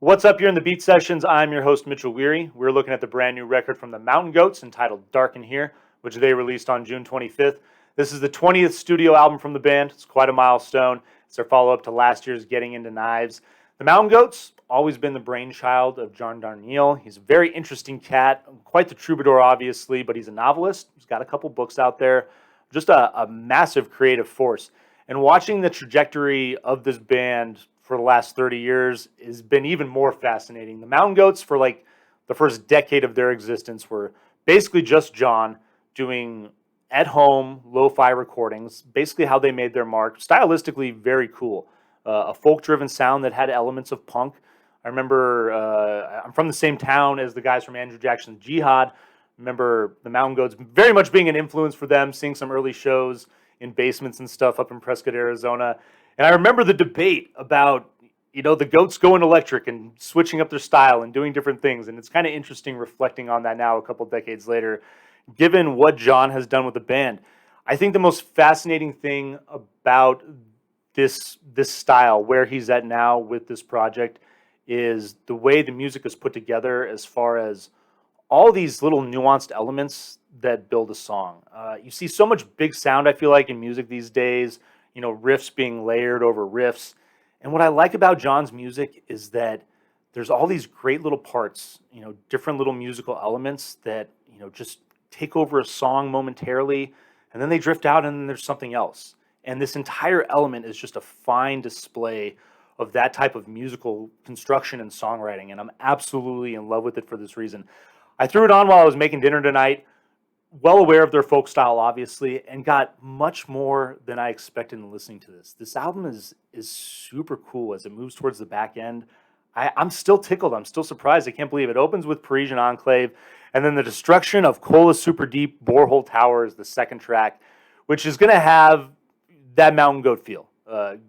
What's up? You're in the Beat Sessions. I'm your host, Mitchell Weary. We're looking at the brand new record from the Mountain Goats entitled Dark in Here, which they released on June 25th. This is the 20th studio album from the band. It's quite a milestone. It's their follow-up to last year's Getting Into Knives. The Mountain Goats, always been the brainchild of John Darnielle. He's a very interesting cat, quite the troubadour, obviously, but he's a novelist. He's got a couple books out there. Just a massive creative force. And watching the trajectory of this band for the last 30 years has been even more fascinating. The Mountain Goats, for like the first decade of their existence, were basically just John doing at-home lo-fi recordings, basically how they made their mark. Stylistically, very cool. A folk-driven sound that had elements of punk. I remember, I'm from the same town as the guys from Andrew Jackson's Jihad. Remember the Mountain Goats very much being an influence for them, seeing some early shows in basements and stuff up in Prescott, Arizona. And I remember the debate about, the Goats going electric and switching up their style and doing different things. And it's kind of interesting reflecting on that now a couple decades later, given what John has done with the band. I think the most fascinating thing about this style, where he's at now with this project, is the way the music is put together as far as all these little nuanced elements that build a song. You see so much big sound, I feel like, in music these days, riffs being layered over riffs. And what I like about John's music is that there's all these great little parts, different little musical elements that, just take over a song momentarily, and then they drift out and then there's something else. And this entire element is just a fine display of that type of musical construction and songwriting. And I'm absolutely in love with it for this reason. I threw it on while I was making dinner tonight, well aware of their folk style, obviously, and got much more than I expected in listening to this. This album is super cool as it moves towards the back end. I'm still tickled. I'm still surprised. I can't believe it. Opens with Parisian Enclave, and then the destruction of Kola Super Deep Borehole Tower is the second track, which is going to have that Mountain Goat feel.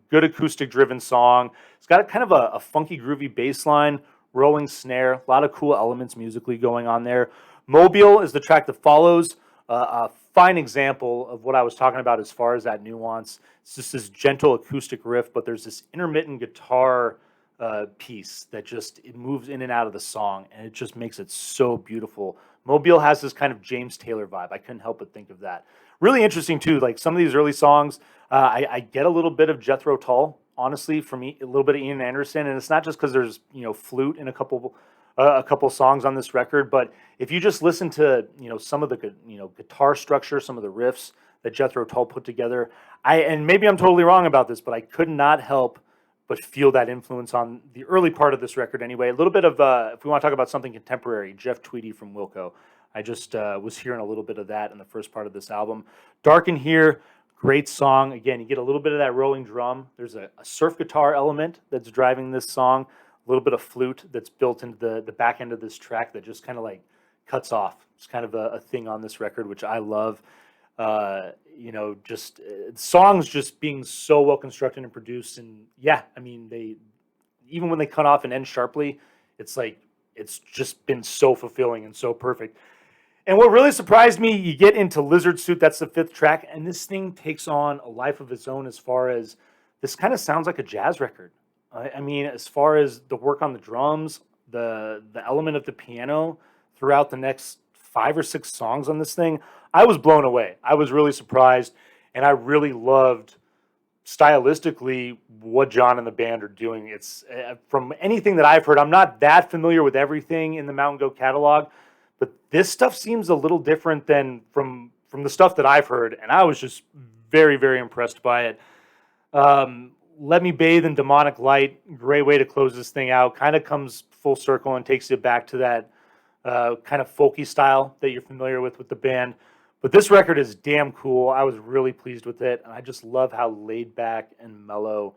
Good acoustic-driven song. It's got kind of a funky, groovy bass line, rolling snare, a lot of cool elements musically going on there. Mobile is the track that follows. A fine example of what I was talking about as far as that nuance. It's just this gentle acoustic riff, but there's this intermittent guitar piece that it moves in and out of the song, and it just makes it so beautiful. Mobile has this kind of James Taylor vibe. I couldn't help but think of that. Really interesting too. Like some of these early songs, I get a little bit of Jethro Tull, honestly, from a little bit of Ian Anderson, and it's not just because there's flute in a couple songs on this record, but if you just listen to some of the guitar structure, some of the riffs that Jethro Tull put together, and maybe I'm totally wrong about this, but I could not help but feel that influence on the early part of this record anyway. A little bit of, if we want to talk about something contemporary, Jeff Tweedy from Wilco. I just was hearing a little bit of that in the first part of this album. Dark in Here, great song. Again, you get a little bit of that rolling drum. There's a surf guitar element that's driving this song. A little bit of flute that's built into the back end of this track that just kind of like cuts off. It's kind of a thing on this record, which I love. Songs just being so well constructed and produced, and they even when they cut off and end sharply, it's just been so fulfilling and so perfect. And what really surprised me, you get into Lizard Suit, that's the fifth track, and this thing takes on a life of its own as far as this kind of sounds like a jazz record. I mean, as far as the work on the drums, the element of the piano throughout the next 5 or 6 songs on this thing, I was blown away. I was really surprised, and I really loved stylistically what John and the band are doing. It's from anything that I've heard, I'm not that familiar with everything in the Mountain Goat catalog, but this stuff seems a little different than from the stuff that I've heard, and I was just very, very impressed by it. Let Me Bathe in Demonic Light, great way to close this thing out. Kind of comes full circle and takes you back to that kind of folky style that you're familiar with the band. But this record is damn cool. I was really pleased with it, and I just love how laid back and mellow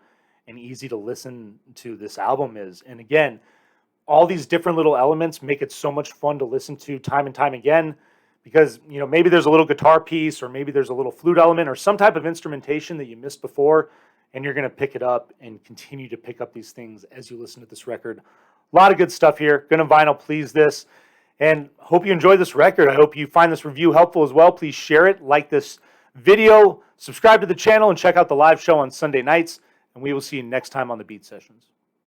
and easy to listen to this album is. And again, all these different little elements make it so much fun to listen to time and time again, because maybe there's a little guitar piece, or maybe there's a little flute element, or some type of instrumentation that you missed before, and you're going to pick it up and continue to pick up these things as you listen to this record. A lot of good stuff here. Gonna Vinyl Please this. And hope you enjoy this record. I hope you find this review helpful as well. Please share it, like this video, subscribe to the channel, and check out the live show on Sunday nights. And we will see you next time on the Beat Sessions.